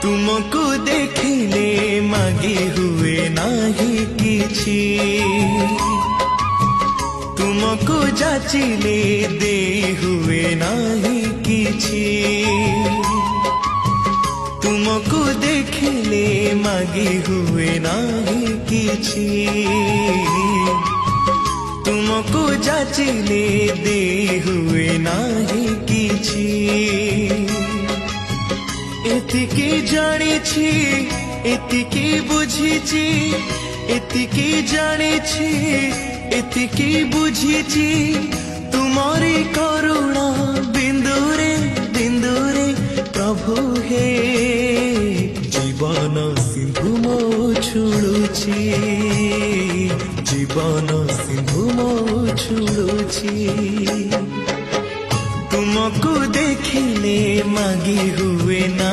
तुमको देखिले मागी हुए नाही किछि, तुमको जाचिले दे हुए नाही किछि, तुमको देखिले मागी हुए नाही किछि, तुमको जाचिले दे हुए नाही किछि। एतिकी जानिछि एतिकी बुझिछि, एतिकी जानिछि एतिकी बुझिछि, तुमरी करुणा बिंदुरे बिंदुरे प्रभु हे जीवन सिंधु मो छुड़ुछि, जीवन सिंधु मो छुड़ुछि। तुमको देखिले मागी हुए ना